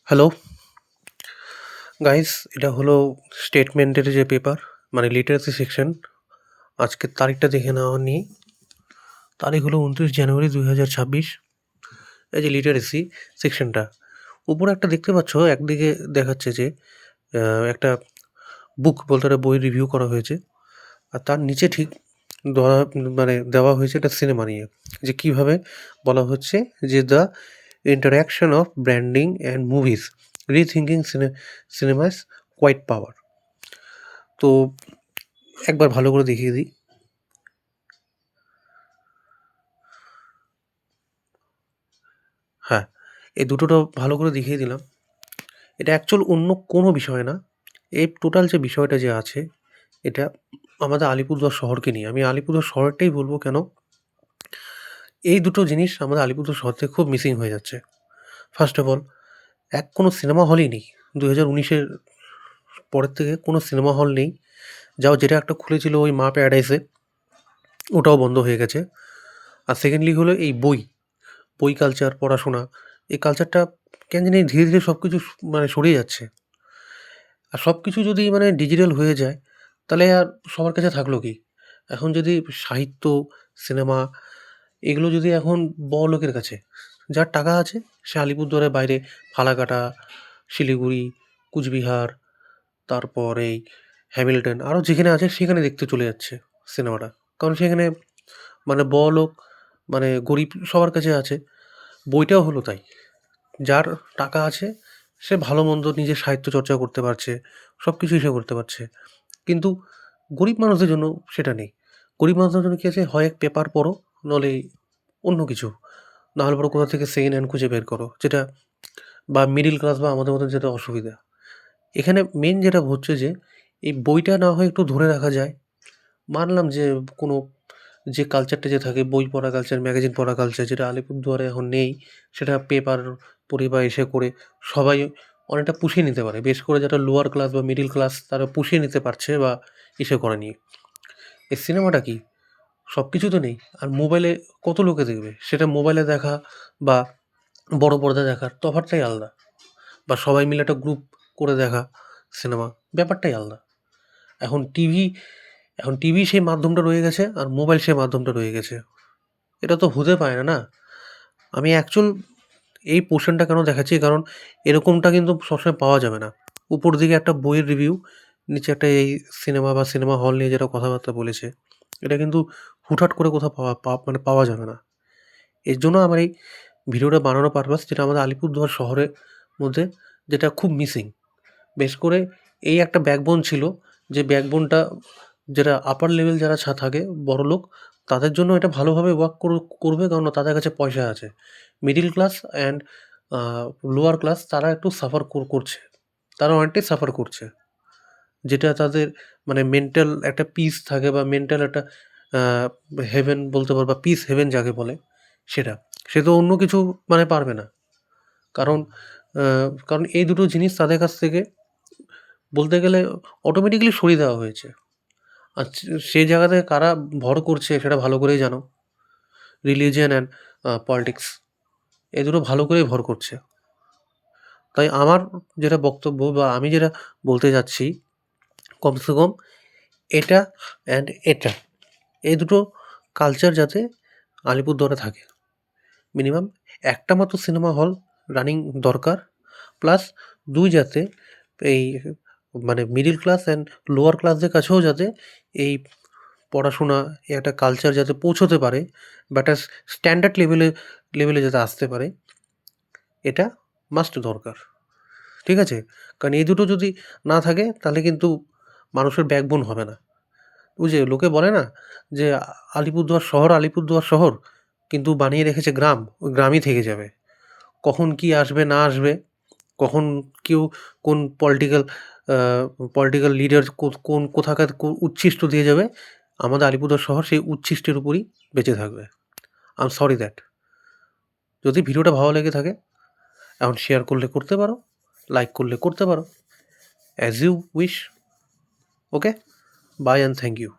Hello guys, এটা হলো স্টেটমেন্টের যে পেপার, মানে লিটারেসি সেকশন। আজকের তারিখটা দেখে নেওয়া নিই। তারিখ হলো 29 জানুয়ারি 2026। এই যে লিটারেসি সেকশনটা, উপরে একটা দেখতে পাচ্ছ, একদিকে দেখাচ্ছে যে একটা বুক বলতে একটা বই রিভিউ করা হয়েছে, আর তার নিচে ঠিক দেওয়া মানে দেওয়া হয়েছে একটা সিনেমা নিয়ে, যে কিভাবে বলা হচ্ছে যে the interaction of branding and movies rethinking cinemas quite power. তো একবার ভালো করে দেখিয়ে দিই। হ্যাঁ, এই দুটোটা ভালো করে দেখিয়ে দিলাম। এটা অ্যাকচুয়াল অন্য কোনো বিষয় না। এই টোটাল যে বিষয়টা যে আছে, এটা আমাদের আলিপুরদুয়ার শহরকে নিয়ে। আমি আলিপুরদুয়ার শহরটাই বলবো, কেন এই দুটো জিনিস আমাদের আলিপুরদুয়ার শহর থেকে খুব মিসিং হয়ে যাচ্ছে। ফার্স্ট অফ অল, কোনো সিনেমা হলই নেই। 2019-এর পরের থেকে কোনো সিনেমা হল নেই। যেটা একটা খুলেছিল ওই মা প্যারাডাইসে, ওটাও বন্ধ হয়ে গেছে। আর সেকেন্ডলি হলো এই বই কালচার, পড়াশোনা, এই কালচারটা কেন জানি ধীরে ধীরে সব কিছু মানে সরে যাচ্ছে। আর সব কিছু যদি মানে ডিজিটাল হয়ে যায়, তাহলে আর সবার কাছে থাকলো কি? এখন যদি সাহিত্য, সিনেমা, এগুলো যদি এখন বড়লোকের কাছে, যার টাকা আছে সে আলিপুরদুয়ারের বাইরে ফালাকাটা, শিলিগুড়ি, কুচবিহার, তারপর এই হ্যামিল্টন, আরও যেখানে আছে সেখানে দেখতে চলে যাচ্ছে সিনেমাটা। কারণ সেখানে মানে বড়লোক, মানে গরিব সবার কাছে আছে। বইটাও হলো তাই। যার টাকা আছে সে ভালো মন্দ নিজের সাহিত্য চর্চা করতে পারছে, সব কিছুই সে করতে পারছে। কিন্তু গরিব মানুষদের জন্য সেটা নেই। গরিব মানুষদের জন্য কী আছে, হয় এক পেপার পড়ো, নইলে অন্য কিছু, না হলে পরে কোথা থেকে সেকেন্ড হ্যান্ড খুঁজে বের করো, যেটা বা মিডল ক্লাস বা আমাদের মতন যেটা অসুবিধা। এখানে মেন যেটা হচ্ছে যে এই বইটা না হয় একটু ধরে রাখা যায়। মানলাম যে কোনো যে কালচারটা যে থাকে, বই পড়া কালচার, ম্যাগাজিন পড়া কালচার, যেটা আলিপুরদুয়ারে এখন নেই, সেটা পেপার পড়ে বা এসে করে সবাই অনেকটা পুষিয়ে নিতে পারে। বেশ করে যারা লোয়ার ক্লাস বা মিডল ক্লাস, তারা পুষিয়ে নিতে পারছে বা এসে করে নিয়ে। এই সিনেমাটা কি সব কিছু তো নেই। আর মোবাইলে কত লোকে দেখবে, সেটা মোবাইলে দেখা বা বড় পর্দায় দেখার তফাৎটাই আলাদা। বা সবাই মিলে একটা গ্রুপ করে দেখা সিনেমা, ব্যাপারটাই আলাদা। এখন টিভি এখন টিভি সেই মাধ্যমটা রয়ে গেছে, আর মোবাইল সেই মাধ্যমটা রয়ে গেছে। এটা তো হতে পারে না, না? আমি অ্যাকচুয়াল এই পোর্শনটা কেন দেখাচ্ছি, কারণ এরকমটা কিন্তু সবসময় পাওয়া যাবে না। উপর দিকে একটা বইয়ের রিভিউ, নিচে একটা এই সিনেমা বা সিনেমা হল নিয়ে যেটা কথাবার্তা বলেছে, এটা কিন্তু হুটহাট করে কোথাও মানে পাওয়া যাবে না। এর জন্য আমার এই ভিডিওটা বানানোর পারপাস, যেটা আমাদের আলিপুরদুয়ার শহরের মধ্যে যেটা খুব মিসিং। বেশ করে এই একটা ব্যাকবোন ছিল, যে ব্যাকবোনটা যেটা আপার লেভেল যারা থাকে বড়লোক, তাদের জন্য এটা ভালোভাবে ওয়ার্ক করবে, কারণ তাদের কাছে পয়সা আছে। Middle class and lower class তারা একটু সাফার করছে, তারা অনেকটাই সাফার করছে। যেটা তাদের মানে মেন্টাল একটা পিস থাকে, বা মেন্টাল একটা হেভেন বলতে পারো, বা পিস হেভেন যাকে বলে, সেটা সে তো অন্য কিছু মানে পারবে না। কারণ কারণ এই দুটো জিনিস তাদের কাছ থেকে বলতে গেলে অটোমেটিক্যালি সরিয়ে দেওয়া হয়েছে। আর সেই জায়গাতে কারা ভর করছে সেটা ভালো করেই জানো। রিলিজিয়ন অ্যান্ড পলিটিক্স, এই দুটো ভালো করেই ভর করছে। তাই আমার যেটা বক্তব্য বা আমি যেটা বলতে যাচ্ছি, কমসে কম এটা অ্যান্ড এটা, এই দুটো কালচার যাতে আলিপুরদুয়ারে থাকে। মিনিমাম একটা মাত্র সিনেমা হল রানিং দরকার। প্লাস যাতে এই মানে মিডল ক্লাস অ্যান্ড লোয়ার ক্লাসদের কাছেও যাতে এই পড়াশোনা, এই একটা কালচার যাতে পৌঁছতে পারে, বা একটা স্ট্যান্ডার্ড লেভেলে যাতে আসতে পারে, এটা মাস্ট দরকার। ঠিক আছে? কারণ এই দুটো যদি না থাকে, তাহলে কিন্তু মানুষের ব্যাকবোন হবে না। ওই যে লোকে বলে না যে আলিপুরদুয়ার শহর, কিন্তু বানিয়ে রেখেছে গ্রাম, ওই গ্রামই থেকে যাবে। কখন কি আসবে না আসবে, কখন কেউ কোন পলিটিক্যাল লিডার কোথাকার উচ্ছিষ্ট দিয়ে যাবে, আমাদের আলিপুরদুয়ার শহর সেই উচ্ছিষ্টের উপরই বেঁচে থাকবে। I am sorry that. যদি ভিডিওটা ভালো লেগে থাকে, এখন শেয়ার করলে করতে পারো, লাইক করলে করতে পারো, as you wish. Okay, bye and thank you.